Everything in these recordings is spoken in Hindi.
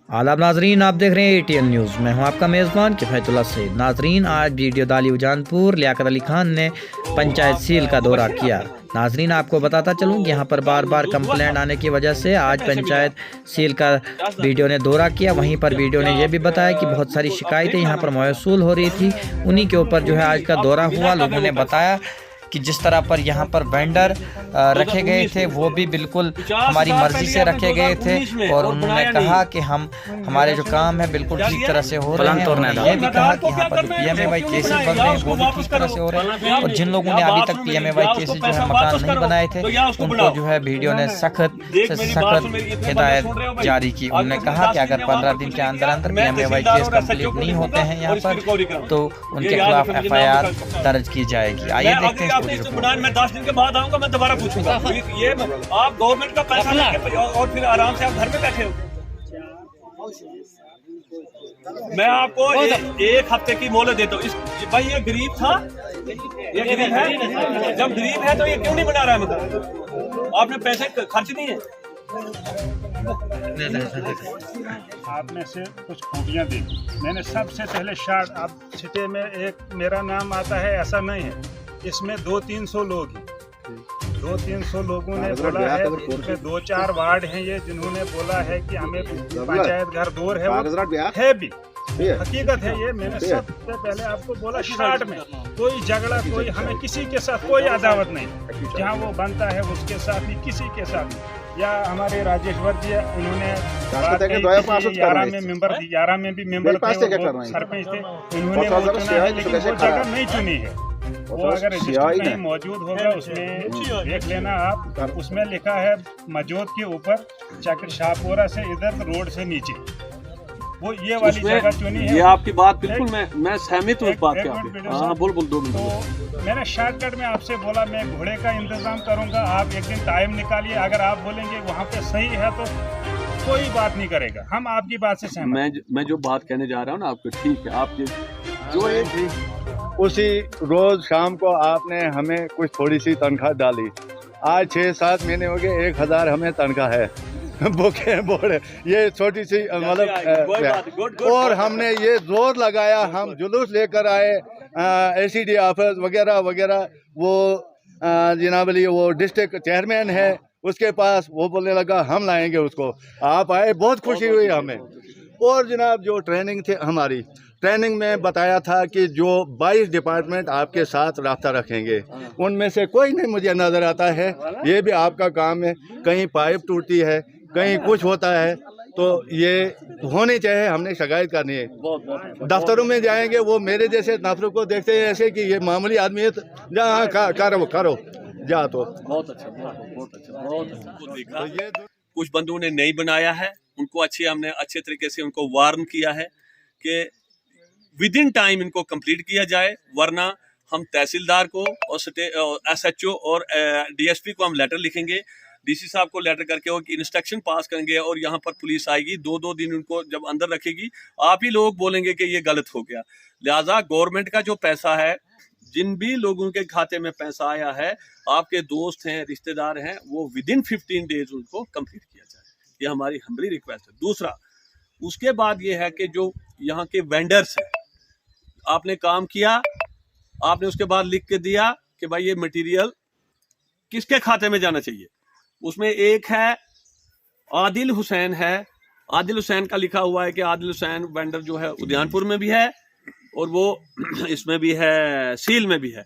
आदाब नाजरीन, आप देख रहे हैं ATN न्यूज़। मैं हूं आपका मेज़बान किफ़ायतुल्लाह सईद। नाजरीन, आज वीडियो दाली उजानपुर लियाकत अली खान ने पंचायत सील का दौरा किया। नाजरीन, आपको बताता चलूं कि यहां पर बार बार कंप्लेंट आने की वजह से आज पंचायत सील का वीडियो ने दौरा किया। वहीं पर वीडियो ने यह भी बताया कि बहुत सारी शिकायतें यहां पर मौसूल हो रही थी, उन्हीं के ऊपर जो है आज का दौरा हुआ। लोगों ने बताया कि जिस तरह पर यहाँ पर वेंडर रखे गए थे वो भी बिल्कुल हमारी मर्जी से रखे गए थे, और उन्होंने कहा कि हमारे जो काम है बिल्कुल ठीक तरह से हो रहे हैं। उन्होंने ये भी कहा कि यहाँ पर जो PMAY केसेस बन रहे हैं वो भी ठीक तरह से हो रहे हैं, और जिन लोगों ने अभी तक PMAY केसेस जो है मकान नहीं बनाए थे उनको जो है वीडियो ने सख्त से सख्त हिदायत जारी की। उन्होंने कहा कि अगर 15 दिन के अंदर अंदर PMAY केस कम्प्लीट नहीं होते हैं यहाँ पर तो उनके खिलाफ FIR दर्ज की जाएगी। आइए देखते हैं। मैं 10 दिन के बाद आऊंगा, मैं दोबारा पूछूंगा। ये आप गवर्नमेंट का पैसा लेके और फिर आराम से आप घर में बैठे हो। मैं आपको एक हफ्ते की मोहलत देता हूँ। भाई ये गरीब था, ये गरीब है। जब गरीब है तो ये क्यों नहीं बना रहा है मकान? आपने पैसे खर्च नहीं है। आपने से कुछ खूबियाँ दी। मैंने सबसे पहले शार्ट अब सिटे में एक मेरा नाम आता है, ऐसा नहीं है। इसमें 200-300 लोग हैं। 200-300 लोगों ने बोला है। इसमें 2-4 वार्ड हैं ये जिन्होंने बोला है कि हमें पंचायत घर दूर है, वो है भी हकीकत है। ये मैंने सबसे पहले आपको बोला स्टार्ट में, कोई झगड़ा, कोई हमें किसी के साथ कोई अदावत नहीं। जहाँ वो बनता है उसके साथ ही, किसी के साथ नहीं। या हमारे राजेश्वर जी उन्होंने 11 में मेंबर, 11 में भी मेंबर थे, सरपंच थे, उन्होंने वो चुना है, लेकिन वो जगह नहीं चुनी है। वो अगर रजिस्टर कहीं मौजूद होगा उसमें देख लेना आप, उसमें लिखा है मौजूद के ऊपर चक्र शाहपुरा से इधर रोड से नीचे, वो ये वाली जगह चुनी है। ये आपकी बात बिल्कुल मैं सहमत हूँ इस बात के। हाँ, बोल 2 मिनट। तो मैंने शॉर्टकट में आपसे बोला मैं घोड़े का इंतजाम करूंगा, आप एक दिन टाइम निकालिए। अगर आप बोलेंगे वहाँ पे सही है तो कोई बात नहीं करेगा, हम आपकी बात से सहमत। मैं जो बात कहने जा रहा हूँ ना आपको, ठीक है, आपके जो एक उसी रोज शाम को आपने हमें कुछ थोड़ी सी तनख्वाह डाली। आज 6-7 महीने हो गए, 1000 हमें तनख्वाह है। बुके बोर्ड ये छोटी सी मतलब, और हमने ये जोर लगाया, हम जुलूस लेकर आए ACD ऑफिस वगैरह वगैरह। वो जनाब अली वो डिस्ट्रिक्ट चेयरमैन है उसके पास, वो बोलने लगा हम लाएंगे उसको। आप आए, बहुत खुशी हुई हमें। और जनाब जो ट्रेनिंग थी हमारी, ट्रेनिंग में बताया था कि जो 22 डिपार्टमेंट आपके साथ राब्ता रखेंगे, उनमें से कोई नहीं मुझे नज़र आता है। ये भी आपका काम है, कहीं पाइप टूटती है, कहीं कुछ होता है, तो ये होनी चाहिए, हमने शिकायत करनी है। दफ्तरों में जाएंगे, वो मेरे जैसे नफरों को देखते हैं ऐसे कि ये मामूली आदमी है, जहाँ करो जा। तो बहुत अच्छा, बहुत अच्छा। कुछ बंदों ने नहीं बनाया है, उनको हमने अच्छे तरीके से उनको वार्न किया है कि विद इन टाइम इनको कंप्लीट किया जाए, वरना हम तहसीलदार को और SHO और DSP को हम लेटर लिखेंगे, DC साहब को लेटर करके और इंस्ट्रक्शन पास करेंगे, और यहाँ पर पुलिस आएगी 2-2 दिन उनको जब अंदर रखेगी, आप ही लोग बोलेंगे कि ये गलत हो गया। लिहाजा गवर्नमेंट का जो पैसा है, जिन भी लोगों के खाते में पैसा आया है, आपके दोस्त हैं, रिश्तेदार हैं, वो विद इन 15 डेज उनको कंप्लीट किया जाए, ये हमारी हम्बली रिक्वेस्ट है। दूसरा, उसके बाद ये है कि जो यहाँ के वेंडर्स हैं, आपने काम किया, आपने उसके बाद लिख के दिया कि भाई ये मटेरियल किसके खाते में जाना चाहिए। उसमें एक है आदिल हुसैन है, आदिल हुसैन का लिखा हुआ है कि आदिल हुसैन वेंडर जो है उद्यानपुर में भी है और वो इसमें भी है, सील में भी है।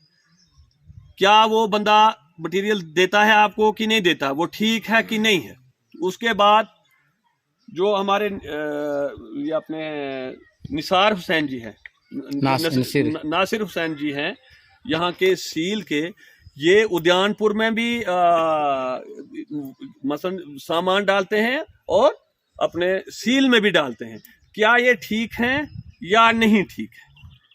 क्या वो बंदा मटेरियल देता है आपको कि नहीं देता, वो ठीक है कि नहीं है। उसके बाद जो हमारे ये अपने निसार हुसैन जी हैं, नासिर हुसैन जी हैं, यहाँ के सील के, ये उद्यानपुर में भी मसलन सामान डालते हैं और अपने सील में भी डालते हैं। क्या ये ठीक हैं या नहीं ठीक है,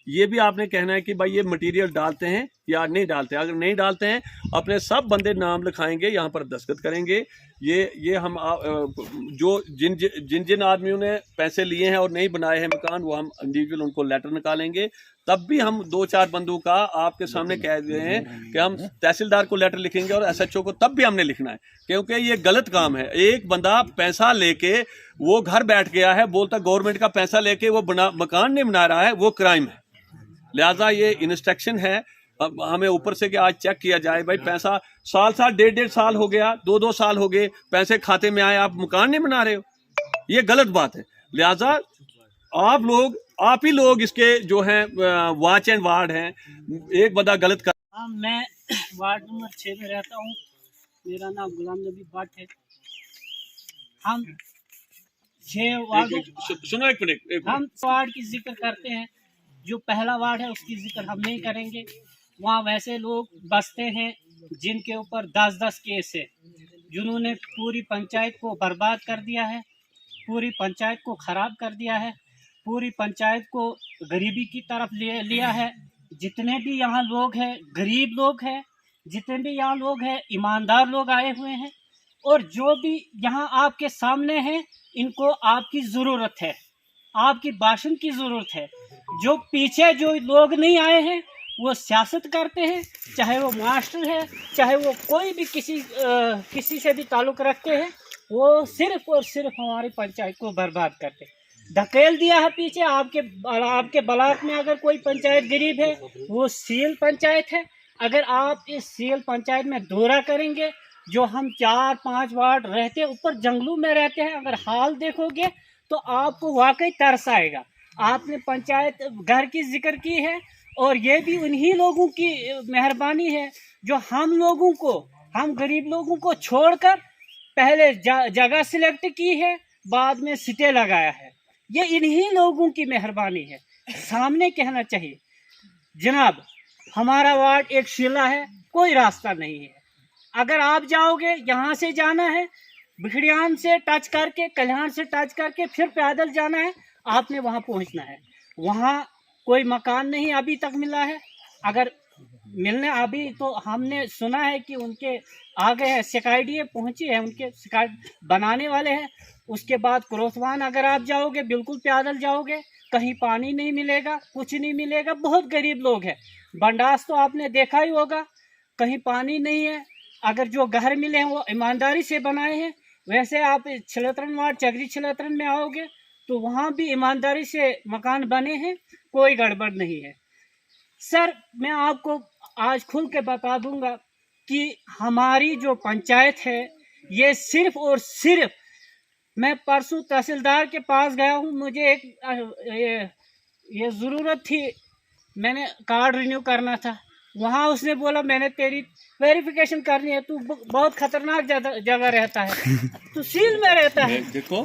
ये भी आपने कहना है कि भाई ये मटेरियल डालते हैं या नहीं डालते हैं? अगर नहीं डालते हैं, अपने सब बंदे नाम लिखाएंगे, यहाँ पर दस्तखत करेंगे। ये हम जो जिन आदमियों ने पैसे लिए हैं और नहीं बनाए हैं मकान, वो हम इंडिविजुअल उनको लेटर निकालेंगे। तब भी हम 2-4 बंदों का आपके सामने कह रहे हैं कि हम तहसीलदार को लेटर लिखेंगे और SHO को तब भी हमने लिखना है, क्योंकि ये गलत काम है। एक बंदा पैसा लेके वो घर बैठ गया है, बोलता गवर्नमेंट का पैसा लेके वो मकान नहीं बना रहा है, वो क्राइम है। लिहाजा ये इंस्ट्रक्शन है अब हमें ऊपर से कि आज चेक किया जाए। भाई पैसा साल 1.5 साल हो गया, 2 साल हो गए, पैसे खाते में आए, आप मकान नहीं बना रहे हो, ये गलत बात है। लिहाजा आप ही लोग इसके जो हैं वॉच एंड वार्ड हैं। एक बंदा गलत कर। हाँ, मैं वार्ड नंबर 6 में रहता हूँ। मेरा नाम गुलाम नबी भट्ट है। हम 6 वार्ड, सुनो एक मिनट, हम वार्ड की जिक्र करते हैं। जो पहला वार्ड है उसकी जिक्र हम नहीं करेंगे। वहाँ वैसे लोग बसते हैं जिनके ऊपर 10-10 केस है, जिन्होंने पूरी पंचायत को बर्बाद कर दिया है, पूरी पंचायत को ख़राब कर दिया है, पूरी पंचायत को गरीबी की तरफ लिया है। जितने भी यहाँ लोग हैं गरीब लोग हैं, जितने भी यहाँ लोग हैं ईमानदार लोग आए हुए हैं, और जो भी यहाँ आपके सामने हैं इनको आपकी ज़रूरत है, आपकी भाषण की ज़रूरत है। जो पीछे जो लोग नहीं आए हैं वो सियासत करते हैं, चाहे वो मास्टर है, चाहे वो कोई भी किसी से भी ताल्लुक़ रखते हैं, वो सिर्फ़ और सिर्फ हमारी पंचायत को बर्बाद करते हैं। धकेल दिया है पीछे। आपके ब्लॉक में अगर कोई पंचायत गरीब है वो सील पंचायत है। अगर आप इस सील पंचायत में दौरा करेंगे, जो हम 4-5 वार्ड रहते हैं, ऊपर जंगलों में रहते हैं, अगर हाल देखोगे तो आपको वाकई तरस आएगा। आपने पंचायत घर की जिक्र की है, और ये भी उन्हीं लोगों की मेहरबानी है जो हम गरीब लोगों को छोड़कर पहले जगह सिलेक्ट की है, बाद में सिटे लगाया है। ये इन्हीं लोगों की मेहरबानी है। सामने कहना चाहिए जनाब, हमारा वार्ड एक शिला है, कोई रास्ता नहीं है। अगर आप जाओगे, यहाँ से जाना है, बिखड़ियान से टच करके, कल्याण से टच करके फिर पैदल जाना है, आपने वहाँ पहुँचना है। वहाँ कोई मकान नहीं अभी तक मिला है। अगर मिलने अभी तो हमने सुना है कि उनके आ गए हैं, शिकायतें पहुँची है, उनके शिकायत बनाने वाले हैं। उसके बाद क्रोसवान अगर आप जाओगे, बिल्कुल पैदल जाओगे, कहीं पानी नहीं मिलेगा, कुछ नहीं मिलेगा। बहुत गरीब लोग हैं। बंडास तो आपने देखा ही होगा, कहीं पानी नहीं है। अगर जो घर मिले हैं वो ईमानदारी से बनाए हैं। वैसे आप छिलतरन वार्ड चगरी छिलतरन में आओगे तो वहाँ भी ईमानदारी से मकान बने हैं, कोई गड़बड़ नहीं है। सर, मैं आपको आज खुल के बता दूंगा कि हमारी जो पंचायत है ये सिर्फ और सिर्फ, मैं परसों तहसीलदार के पास गया हूँ, मुझे एक ये ज़रूरत थी, मैंने कार्ड रिन्यू करना था। वहाँ उसने बोला मैंने तेरी वेरिफिकेशन करनी है, तू बहुत खतरनाक जगह रहता है, तू सील में रहता है। देखो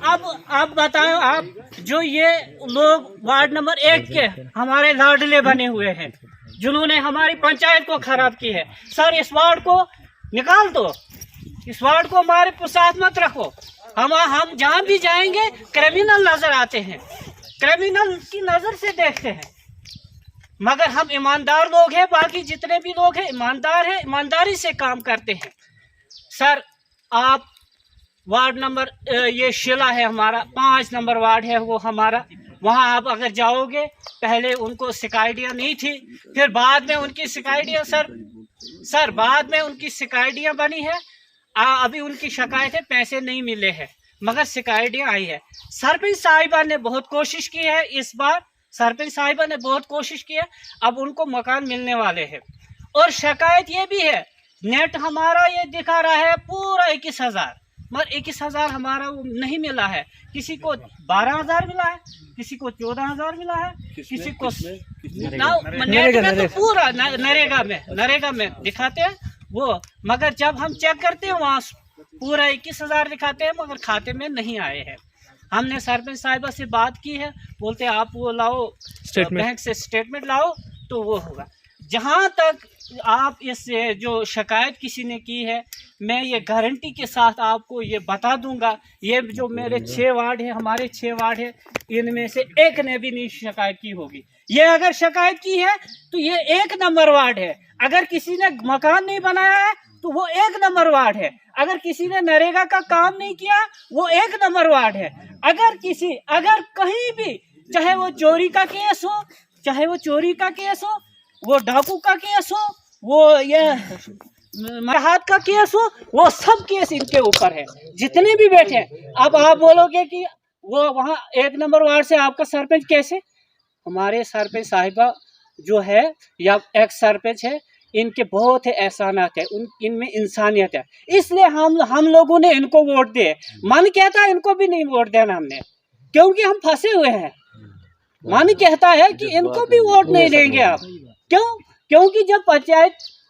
अब बताओ, आप जो ये लोग वार्ड नंबर 1 के हमारे लाडले बने हुए हैं, जिन्होंने हमारी पंचायत को खराब की है, सर इस वार्ड को निकाल दो, इस वार्ड को हमारे साथ मत रखो। हम जहाँ भी जाएंगे क्रिमिनल नजर आते हैं, क्रिमिनल की नजर से देखते हैं, मगर हम ईमानदार लोग हैं। बाकी जितने भी लोग हैं ईमानदार हैं, ईमानदारी से काम करते हैं। सर, आप वार्ड नंबर ये शिला है हमारा, 5 नंबर वार्ड है वो हमारा, वहाँ आप अगर जाओगे, पहले उनको शिकायतियाँ नहीं थी, फिर बाद में उनकी शिकायतियाँ सर बाद में उनकी शिकायतियाँ बनी है। अभी उनकी शिकायत है पैसे नहीं मिले हैं, मगर शिकायतियाँ आई है। सरपंच साहिबा ने बहुत कोशिश की है, इस बार सरपंच साहिबा ने बहुत कोशिश की है, अब उनको मकान मिलने वाले हैं। और शिकायत ये भी है, नेट हमारा ये दिखा रहा है पूरा 21,000, मगर 21,000 हमारा वो नहीं मिला है। किसी को 12,000 मिला है, किसी को 14,000 मिला है, किसी को नेट में तो पूरा नरेगा में दिखाते हैं वो, मगर जब हम चेक करते हैं वहाँ पूरा 21,000 दिखाते हैं, मगर खाते में नहीं आए हैं। हमने सरपंच साहिबा से बात की है, बोलते हैं आप वो लाओ, बैंक से स्टेटमेंट लाओ तो वो होगा। जहाँ तक आप इस जो शिकायत किसी ने की है, मैं ये गारंटी के साथ आपको ये बता दूंगा, ये जो मेरे 6 वार्ड है, हमारे 6 वार्ड है, इनमें से एक ने भी नहीं शिकायत की होगी। ये अगर शिकायत की है तो ये 1 नंबर वार्ड है। अगर किसी ने मकान नहीं बनाया है तो वो 1 नंबर वार्ड है। अगर किसी ने नरेगा का काम नहीं किया वो 1 नंबर वार्ड है। अगर कहीं भी, चाहे वो चोरी का केस हो, चाहे वो चोरी का केस हो, वो डाकू का केस हो, वो ये हाथ का केस हो, वो सब केस इनके ऊपर है, जितने भी बैठे। अब आप बोलोगे कि वो वहाँ 1 नंबर वार्ड से आपका सरपंच कैसे? हमारे सरपंच साहिबा जो है या एक्स सरपंच है, इनके बहुत है एहसानात है, इनमें इंसानियत है, इसलिए हम लोगों ने इनको वोट दिए। मन कहता है इनको भी नहीं वोट देना हमने, क्योंकि हम फंसे हुए हैं। मन कहता है कि इनको भी वोट नहीं देंगे आप। क्यों? क्योंकि जब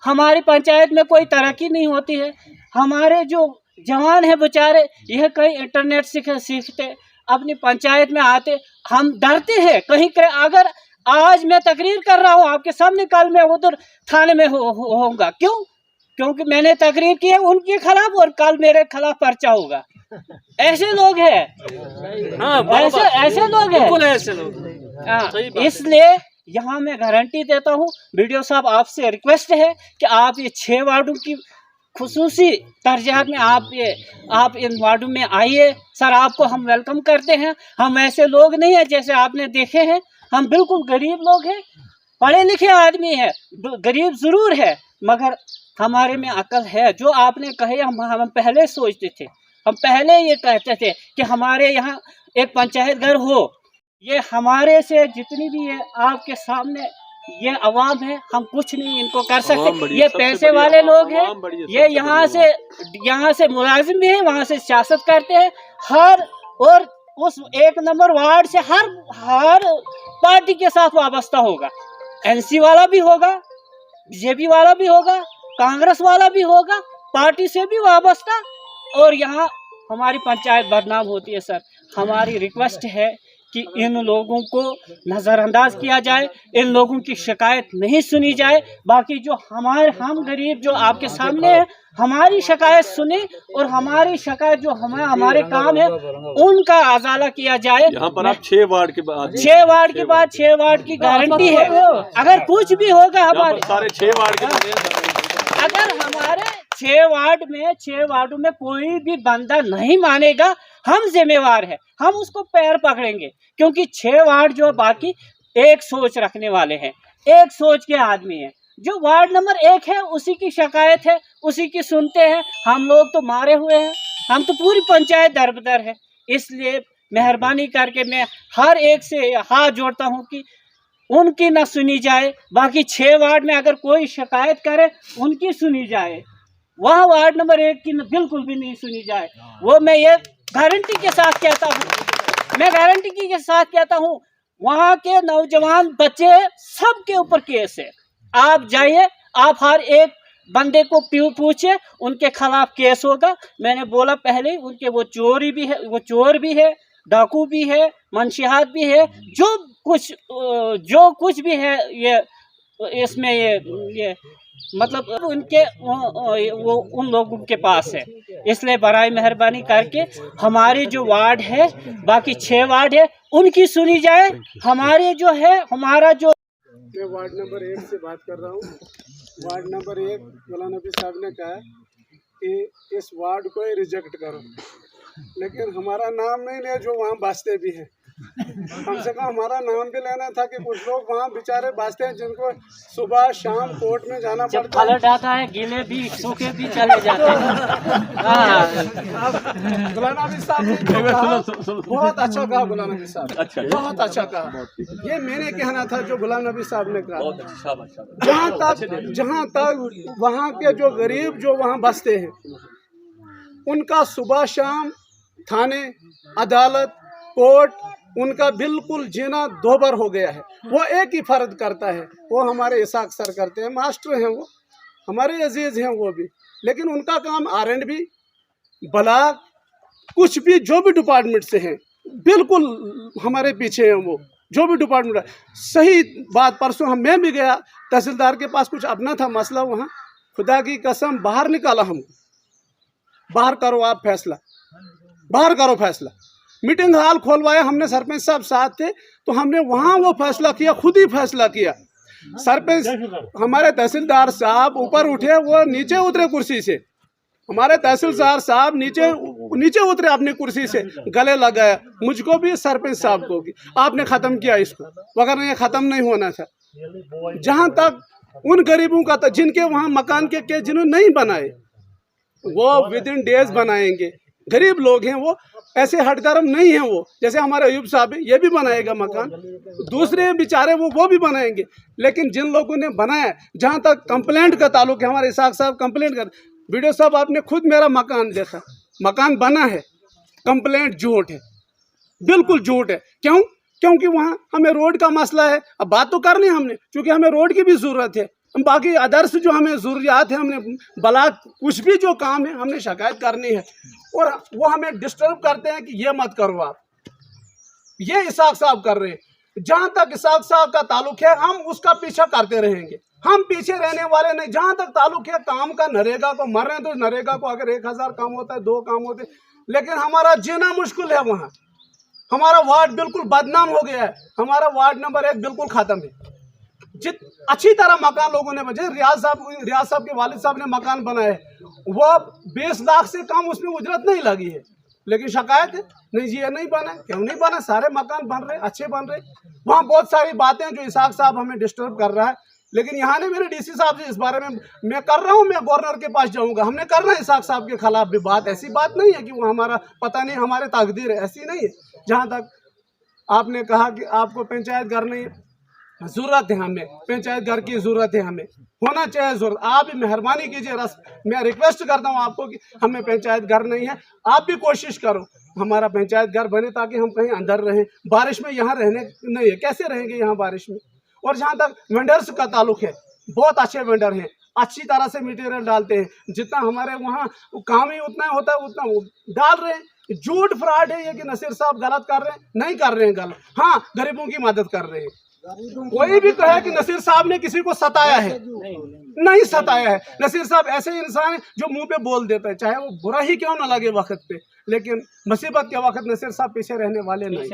हमारी पंचायत में कोई तरक्की नहीं होती है, हमारे जो जवान है बेचारे, यह कहीं इंटरनेट सीखते अपनी पंचायत में आते, हम डरते हैं कहीं अगर आज मैं तकरीर कर रहा हूँ आपके सामने, कल मैं उधर थाने में होऊंगा। क्यों? क्योंकि मैंने तकरीर की है उनके खिलाफ और कल मेरे खिलाफ पर्चा होगा। ऐसे लोग हैं। हाँ, ऐसे लोग हैं, बिल्कुल ऐसे लोग। हाँ, इसलिए यहाँ मैं गारंटी देता हूँ, वीडियो साहब आपसे रिक्वेस्ट है कि आप ये 6 वार्डों की खुसूसी तरजीहात में आप इन वार्डों में आइए। सर, आपको हम वेलकम करते हैं। हम ऐसे लोग नहीं हैं जैसे आपने देखे हैं, हम बिल्कुल गरीब लोग हैं, पढ़े लिखे आदमी है, गरीब जरूर है, मगर हमारे में अकल है। जो आपने कहे हम पहले सोचते थे, हम पहले ये कहते थे कि हमारे यहाँ एक पंचायत घर हो। ये हमारे से जितनी भी है आपके सामने ये अवाम है, हम कुछ नहीं इनको कर सकते। ये पैसे वाले लोग हैं, ये यहाँ से मुलाजिम भी है, वहाँ से सियासत करते हैं। और उस 1 नंबर वार्ड से हर पार्टी के साथ वाबस्ता होगा। एनसी वाला भी होगा, बीजेपी वाला भी होगा, कांग्रेस वाला भी होगा, पार्टी से भी वाबस्ता। और यहाँ हमारी पंचायत बदनाम होती है। सर, हमारी रिक्वेस्ट है कि इन लोगों को नज़रअंदाज किया जाए, इन लोगों की शिकायत नहीं सुनी जाए। बाकी जो हम गरीब जो आपके सामने है, हमारी शिकायत सुने और हमारी शिकायत जो हमारे काम है उनका अजाला किया जाए। यहाँ पर आप 6 वार्ड के बाद 6 वार्ड के बाद 6 वार्ड की गारंटी है। अगर कुछ भी होगा हमारे सारे 6 वार्ड के, अगर हमारे 6 वार्डों में कोई भी बंदा नहीं मानेगा, हम जिम्मेवार है, हम उसको पैर पकड़ेंगे। क्योंकि 6 वार्ड जो बाकी एक सोच रखने वाले हैं, एक सोच के आदमी हैं। जो वार्ड नंबर 1 है उसी की शिकायत है, उसी की सुनते हैं। हम लोग तो मारे हुए हैं, हम तो पूरी पंचायत दरबदर है। इसलिए मेहरबानी करके मैं हर एक से हाथ जोड़ता हूँ कि उनकी ना सुनी जाए, बाकी 6 वार्ड में अगर कोई शिकायत करे उनकी सुनी जाए, वह वार्ड नंबर 1 की बिल्कुल भी नहीं सुनी जाए। वो मैं ये गारंटी के साथ कहता हूँ, मैं गारंटी के साथ कहता हूँ। वहाँ के नौजवान बच्चे सबके ऊपर केस है। आप जाइए, आप हर एक बंदे को पूछे, उनके खिलाफ केस होगा। मैंने बोला पहले, उनके वो चोर भी है, डाकू भी है, मंशियात भी है, जो कुछ भी है ये इसमें ये मतलब उनके वो उन लोगों के पास है। इसलिए बराए मेहरबानी करके हमारे जो वार्ड है, बाकी 6 वार्ड है, उनकी सुनी जाए। हमारे जो है हमारा जो मैं वार्ड नंबर 1 से बात कर रहा हूँ। वार्ड नंबर 1 गुलाम नबी साहब ने कहा कि इस वार्ड को रिजेक्ट करो, लेकिन हमारा नाम नहीं लिया जो वहाँ बसते भी हैं। कम से कम हमारा नाम भी लेना था कि कुछ लोग वहाँ बेचारे बसते हैं जिनको सुबह शाम कोर्ट में जाना पड़ता है। अलर्ट आता है, गीले भी सूखे भी चले जाते हैं। गुलाम नबी साहब ने बहुत अच्छा कहा, गुलाम नबी साहब बहुत अच्छा कहा। ये मैंने कहना था जो गुलाम नबी साहब ने कहा। जहाँ तक वहाँ के जो गरीब जो वहाँ बसते हैं, उनका सुबह शाम थाने, अदालत, कोर्ट, उनका बिल्कुल जीना दोबर हो गया है। वो एक ही फर्ज करता है, वो हमारे इसाक सर करते हैं, मास्टर हैं, वो हमारे अजीज हैं वो भी, लेकिन उनका काम R&B, ब्लॉक, कुछ भी जो भी डिपार्टमेंट से हैं, बिल्कुल हमारे पीछे हैं वो। जो भी डिपार्टमेंट है। सही बात, परसों मैं भी गया तहसीलदार के पास, कुछ अपना था मसला वहाँ, खुदा की कसम बाहर निकाला हमको, बाहर करो आप फैसला, बाहर करो फैसला। मीटिंग हॉल खोलवाया हमने, सरपंच साहब साथ थे, तो हमने वहाँ वो फैसला किया, खुद ही फैसला किया। सरपंच हमारे तहसीलदार साहब ऊपर उठे, वो नीचे उतरे कुर्सी से, हमारे तहसीलदार साहब नीचे उतरे अपनी कुर्सी से, गले लगाया मुझको भी, सरपंच साहब को भी, आपने ख़त्म किया इसको, वगैरह ये ख़त्म नहीं होना था। जहाँ तक उन गरीबों का था जिनके वहाँ मकान के जिन्होंने नहीं बनाए, वो विद इन डेज बनाएंगे। गरीब लोग हैं वो, ऐसे हटकर्म नहीं है वो, जैसे हमारे अयूब साहब है, ये भी बनाएगा मकान, दूसरे बेचारे वो भी बनाएंगे। लेकिन जिन लोगों ने बनाया, जहाँ तक कंप्लेंट का ताल्लुक है, हमारे इसाक साहब कंप्लेंट कर, वीडियो साहब आपने खुद मेरा मकान देखा, मकान बना है, कंप्लेंट झूठ है, बिल्कुल झूठ है। क्यों? क्योंकि वहाँ हमें रोड का मसला है। अब बात तो करनी हमने, क्योंकि हमें रोड की भी ज़रूरत है, बाकी अदर्स जो हमें ज़रूरियात है, हमने ब्लाक कुछ भी जो काम है हमने शिकायत करनी है, और वो हमें डिस्टर्ब करते हैं कि ये मत करो आप, ये इसाक साहब कर रहे हैं। जहाँ तक इसाक साहब का ताल्लुक है, हम उसका पीछा करते रहेंगे, हम पीछे रहने वाले नहीं। जहाँ तक ताल्लुक है काम का, नरेगा को मर रहे हैं तो नरेगा को अगर 1000 काम होता है, 2 काम होते, लेकिन हमारा जीना मुश्किल है वहाँ। हमारा वार्ड बिल्कुल बदनाम हो गया है, हमारा वार्ड नंबर 1 बिल्कुल ख़त्म है। अच्छी तरह मकान लोगों ने बचे, रियाज साहब के वालिद साहब ने मकान बनाए, वो 20 लाख से कम उसमें उजरत नहीं लगी है, लेकिन शिकायत है नहीं जी ये नहीं बना। क्यों नहीं बना? सारे मकान बन रहे, अच्छे बन रहे। वहाँ बहुत सारी बातें हैं जो इसाक साहब हमें डिस्टर्ब कर रहा है, लेकिन यहाँ ने मेरे डीसी साहब से इस बारे में मैं कर रहा हूँ, मैं गवर्नर के पास जाऊँगा, हमने करना है इसाक साहब के खिलाफ भी बात। ऐसी बात नहीं है कि वो हमारा पता नहीं, हमारे तकदीर है, ऐसी नहीं है। जहाँ तक आपने कहा कि आपको पंचायत घर नहीं ज़रूरत है, हमें पंचायत घर की ज़रूरत है, हमें होना चाहिए ज़रूरत। आप भी मेहरबानी कीजिए, मैं रिक्वेस्ट करता हूँ आपको कि हमें पंचायत घर नहीं है, आप भी कोशिश करो हमारा पंचायत घर बने, ताकि हम कहीं अंदर रहें। बारिश में यहाँ रहने नहीं है, कैसे रहेंगे यहाँ बारिश में? और जहाँ तक वेंडर्स का ताल्लुक है, बहुत अच्छे वेंडर हैं, अच्छी तरह से मटेरियल डालते हैं, जितना हमारे वहाँ काम ही उतना होता है उतना वो डाल रहे हैं। झूठ फ्रॉड है ये कि नसीर साहब गलत कर रहे हैं, नहीं कर रहे हैं गलत, हाँ गरीबों की मदद कर रहे हैं। कोई भी कहे कि नसीर साहब ने किसी को सताया है, नहीं सताया है। नसीर साहब ऐसे इंसान है जो मुंह पे बोल देता है, चाहे वो बुरा ही क्यों ना लगे वक्त पे, लेकिन मुसीबत के वक्त नसीर साहब पीछे रहने वाले नहीं।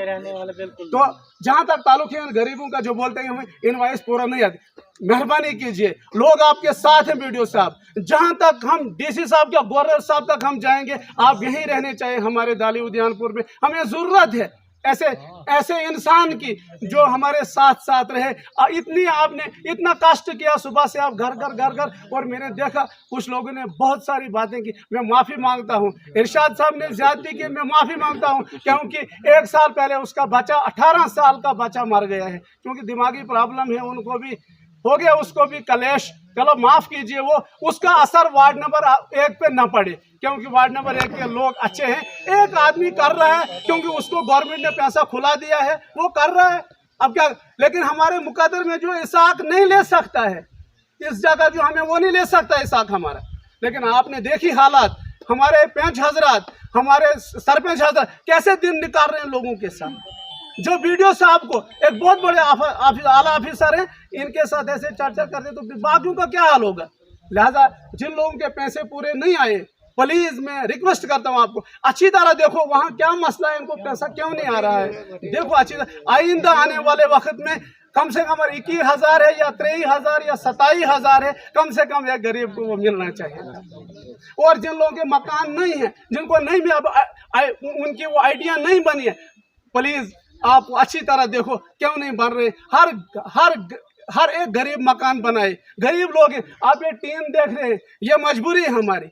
तो जहाँ तक ताल्लुक है गरीबों का, जो बोलते हैं हमें इनवाइस पूरा नहीं आती, मेहरबानी कीजिए, लोग आपके साथ हैं। वीडियो साहब, जहाँ तक हम डीसी साहब या गवर्नर साहब तक हम जाएंगे, आप यहीं रहने चाहिए हमारे दाली उद्यानपुर में। हमें ज़रूरत है ऐसे इंसान की जो हमारे साथ रहे। इतनी आपने इतना कष्ट किया, सुबह से आप घर, और मैंने देखा कुछ लोगों ने बहुत सारी बातें की। मैं माफ़ी मांगता हूँ, इरशाद साहब ने ज्यादती की, मैं माफ़ी मांगता हूँ, क्योंकि 1 साल पहले उसका बच्चा 18 साल का बच्चा मर गया है, क्योंकि दिमागी प्रॉब्लम है, उनको भी हो गया, उसको भी कलेश। चलो माफ़ कीजिए, वो उसका असर वार्ड नंबर 1 पे न पड़े, क्योंकि वार्ड नंबर 1 के लोग अच्छे हैं। एक आदमी कर रहा है क्योंकि उसको गवर्नमेंट ने पैसा खुला दिया है, वो कर रहा है, अब क्या। लेकिन हमारे मुकद्दर में जो इसाक नहीं ले सकता है, इस जगह जो हमें वो नहीं ले सकता इसाक हमारा। लेकिन आपने देखी हालात, हमारे पंच हजरात, हमारे सरपंच हजरात कैसे दिन निकाल रहे हैं लोगों के साथ। जो वीडियो साहब को एक बहुत बड़े आला ऑफिसर हैं, इनके साथ ऐसे चर्चा करते तो बाकियों का क्या हाल होगा। लिहाजा जिन लोगों के पैसे पूरे नहीं आए, प्लीज मैं रिक्वेस्ट करता हूँ आपको अच्छी तरह देखो वहाँ क्या मसला है, इनको पैसा क्यों नहीं आ रहा है, देखो अच्छी तरह। आइंदा आने वाले वक्त में कम से कम 21,000 है या 23,000 या 27,000 है, कम से कम एक गरीब को वो मिलना चाहिए। और जिन लोगों के मकान नहीं है, जिनको नहीं भी अब उनकी वो आइडिया नहीं बनी है, प्लीज आप अच्छी तरह देखो क्यों नहीं बन रहे। हर एक गरीब मकान बनाए, गरीब लोग हैं। आप ये टीन देख रहे हैं, ये मजबूरी है हमारी,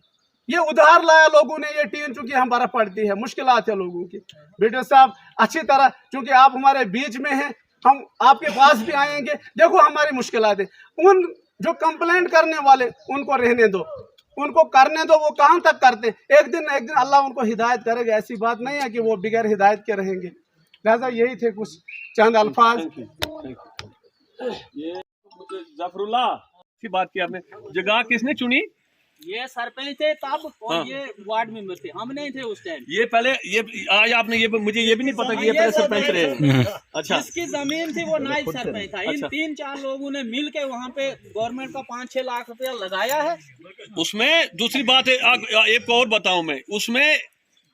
ये उधार लाया लोगों ने ये टीन, चूंकि हम बर्फ पड़ती है, मुश्किलात है लोगों की। बेटे साहब अच्छी तरह, चूंकि आप हमारे बीच में हैं, हम आपके पास भी आएंगे, देखो हमारी मुश्किलात है। उन जो कंप्लेंट करने वाले उनको रहने दो, उनको करने दो, वो कहाँ तक करते। एक दिन अल्लाह उनको हिदायत करेगा, ऐसी बात नहीं है कि वो बगैर हिदायत के रहेंगे। लिहाजा यही थे कुछ चंद अल्फाज। ये जफरुल्लाह की बात की आपने, जगह किसने चुनी? ये सरपंच थे तब और हाँ। ये वार्ड मेंबर थे, हम नहीं थे उस टाइम। ये पहले ये आज आपने ये मुझे ये भी नहीं पता कि ये पहले सरपंच रहे। अच्छा, जिसकी जमीन थी वो नायब सरपंच था। इन अच्छा। 3-4 लोगों ने मिल के वहाँ पे गवर्नमेंट का 5-6 लाख रुपया लगाया है। उसमें दूसरी बात है, एक और बताऊं मैं, उसमें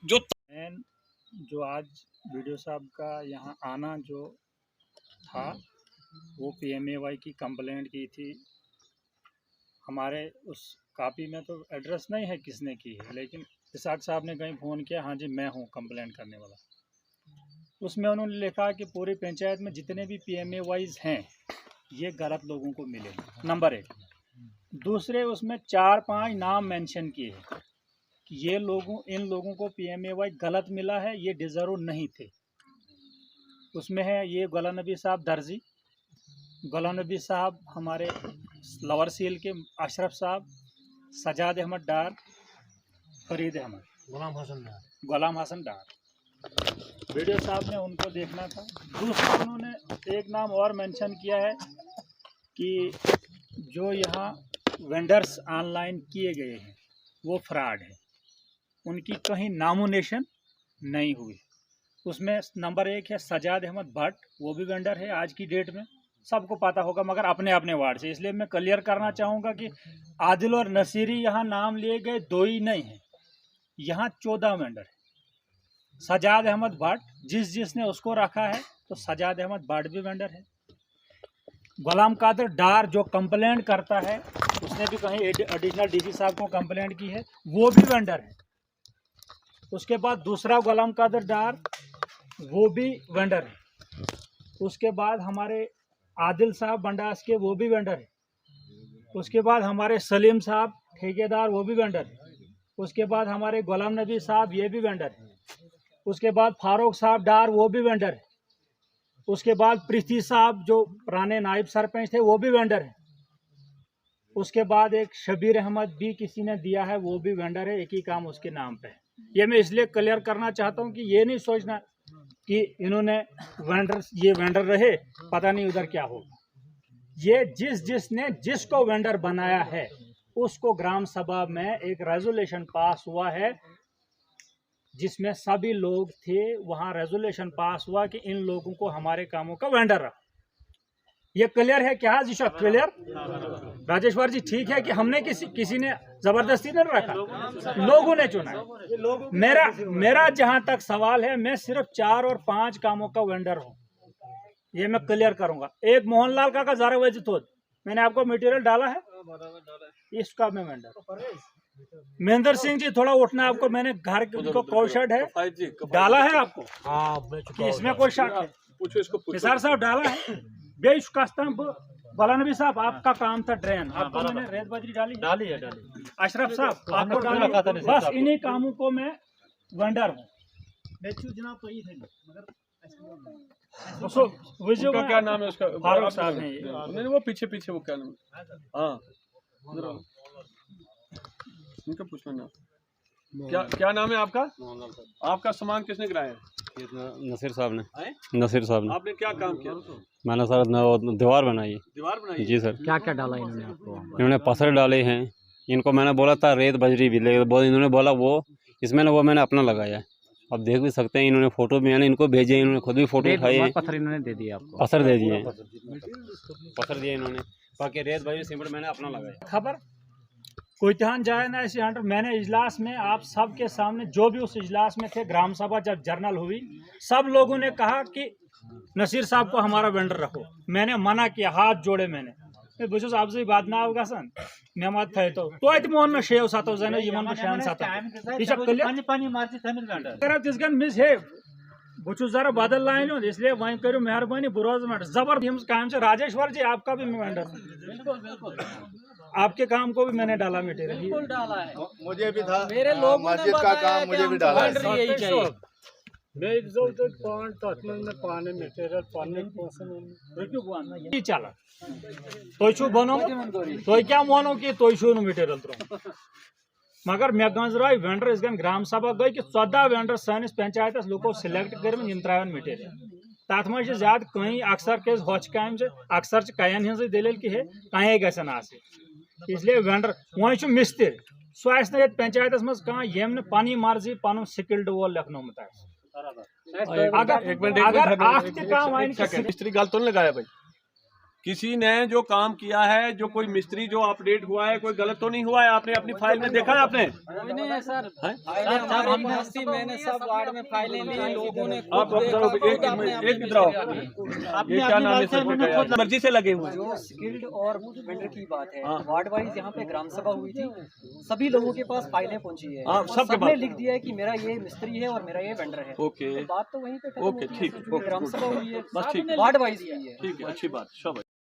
जो आज वीडियो साहब का यहाँ आना जो था वो PMAY की कंप्लेंट की थी। हमारे उस कापी में तो एड्रेस नहीं है किसने की है, लेकिन इसाक साहब ने कहीं फ़ोन किया, हाँ जी मैं हूँ कंप्लेंट करने वाला। उसमें उन्होंने लिखा कि पूरी पंचायत में जितने भी PMAYs हैं ये गलत लोगों को मिले, नंबर 1। दूसरे उसमें 4-5 नाम मेंशन किए हैं कि ये इन लोगों को PMAY गलत मिला है, ये डिज़र्व नहीं थे। उसमें है ये गुलाम नबी साहब दर्जी, गुलाम नबी साहब हमारे लवर सील के अशरफ साहब, सजाद अहमद डार, फरीद अहमद, गुलाम हसन डार। वीडियो साहब ने उनको देखना था। दूसरा उन्होंने एक नाम और मेंशन किया है कि जो यहाँ वेंडर्स ऑनलाइन किए गए हैं वो फ्रॉड है, उनकी कहीं नामोनेशन नहीं हुई। उसमें नंबर 1 है सजाद अहमद भट्ट, वो भी वेंडर है आज की डेट में, सबको पता होगा मगर अपने अपने वार्ड से। इसलिए मैं क्लियर करना चाहूँगा कि आदिल और नसीरी यहाँ नाम लिए गए 2 ही नहीं हैं, यहाँ 14 वेंडर है। सजाद अहमद भट्ट जिसने उसको रखा है तो सजाद अहमद भट्ट भी वेंडर है। गुलाम कादिर डार जो कंप्लेंट करता है, उसने भी कहीं एडिशनल DC साहब को कंप्लेंट की है, वो भी वेंडर है। उसके बाद दूसरा गुलाम कादिर डार वो भी वेंडर है। उसके बाद हमारे आदिल साहब बंडास के वो भी वेंडर है। उसके बाद हमारे सलीम साहब ठेकेदार वो भी वेंडर है। उसके बाद हमारे गुलाम नबी साहब ये भी वेंडर है। उसके बाद फारूक साहब डार वो भी वेंडर है। उसके बाद पृथ्वी साहब जो पुराने नायब सरपंच थे वो भी वेंडर है। उसके बाद एक शबीर अहमद भी किसी ने दिया है, वो भी वेंडर है, एक ही काम उसके नाम पे है। ये मैं इसलिए क्लियर करना चाहता हूँ कि ये नहीं सोचना कि इन्होंने ये वेंडर रहे, पता नहीं उधर क्या होगा। ये जिसने जिसको वेंडर बनाया है उसको ग्राम सभा में एक रेजोल्यूशन पास हुआ है जिसमें सभी लोग थे। वहाँ रेजोल्यूशन पास हुआ कि इन लोगों को हमारे कामों का वेंडर रहा। ये क्लियर है क्या जी? क्लियर राजेश्वर जी? ठीक है कि हमने किसी ने जबरदस्ती नहीं रखा, लोगों ने चुना है। मेरा जहां तक सवाल है, मैं सिर्फ 4 और 5 कामों का वेंडर हूं, ये मैं क्लियर करूंगा। एक मोहनलाल का ज़रा वजह तो मैंने आपको मटेरियल डाला है, इसका मैं वेंडर। महेंद्र सिंह जी थोड़ा उठना, आपको मैंने घर को कॉल शेड है डाला है आपको, कि इसमें कोई शक है? निसार साहब डाला है बेशुकास्तान। गुलाम नबी साहब आपका काम था ड्रेन, आपको मैंने रेत बजरी डाली है। अशरफ साहब आपको डाली, बस इन्हीं कामों को मैं वेंडर हूँ। उसका क्या नाम है? उसका फारूक साहब है। नहीं, वो पीछे वो क्या नाम है? हाँ, उनका पूछना ना। क्या नाम है आपका? आपका सामान किसने गिराया? नसीर साहब ने। आपने क्या काम किया? मैंने सर दीवार बनाई। दीवार बनाई? जी सर। क्या क्या डाला इन्होंने आपको? इन्होंने पत्थर डाले हैं। इनको मैंने बोला था रेत बजरी भी, लेकिन इन्होंने बोला वो इसमें ना, वो मैंने अपना लगाया। अब देख भी सकते हैं, इन्होंने फोटो भी मैंने इनको भेजे, इन्होंने खुद भी फोटो उठाए हैं। पत्थर इन्होंने दे दिए आपको? पत्थर दे दिए, पत्थर दिए इन्होंने। बाकी रेत बजरी सीमेंट मैंने अपना लगाया। खबर कोई ध्यान जाए ना ऐसे हंटर। मैंने इजलास में आप सब के सामने, जो भी उस इजलास में थे, ग्राम सभा जब जर्नल हुई, सब लोगों ने कहा कि नसीर साहब को हमारा वेंडर रखो। मैंने मना किया, हाथ जोड़े मैंने। बुझुस आपसे बात ना होगा सन नेमत थे तो मोहन न शेव सातो जने यमन शान सातो ये सब कल पानी मारती तमिल वेंडर कर दिसगन मिस है। बुझुस जरा बदल लाइन हो, इसलिए वहीं करो मेहरबानी बुरोज में जबर हम काम से। राजेश्वर जी आपका भी वेंडर, बिल्कुल आपके काम को भी मैंने डाला मटेरियल, बिल्कुल डाला है। मुझे भी था, मेरे लोगों ने मस्जिद का काम मुझे भी डाला है। यही चाहिए। मैं एक जो तो पॉइंट तस्मन में पाने मटेरियल पाने रुकियो बुआना ये चला तो छु बनो तो क्या मोनो कि तो छु नु मटेरियल त्रो मगर मे गंजराय वेंडर इस गन ग्राम सभा गई कि 14 वेंडर सानिस पंचायतस लोको सिलेक्ट कर यम त्रावन मटेरियल तथ मे ज्यादा कहीं अक्सर के होच काम अक्सर कयन हज दलील कि हे कहीं गसन आसे। इसलिए वेंडर वह मिस्त्री सो आसि पंचायत मज यम पानी मर्जी पन स्किल्ड वोल लेखनोमुत मिस्त्री गलत तो नहीं लगाया भाई, किसी ने जो काम किया है, जो कोई मिस्त्री जो अपडेट हुआ है, कोई गलत तो नहीं हुआ है? आपने अपनी फाइल में देखा है आपने? नहीं सर, मैंने सब वार्ड में फाइलें ली, लोगों ने आप एक इधर आओ, ये क्या नाम है सर? मर्जी से लगे हुए हैं। जो स्किल्ड और वेंडर की बात है, वार्ड वाइज यहाँ पे ग्राम सभा हुई थी, सभी लोगों के पास फाइलें पहुंची है, सबने लिख दिया है कि मेरा ये मिस्त्री है और मेरा ये वेंडर है। ओके, बात तो वहीं पे ओके, ठीक, ग्राम सभा हुई है, बस ठीक, वार्ड वाइज हुई है। ठीक है, अच्छी बात, शाबाश।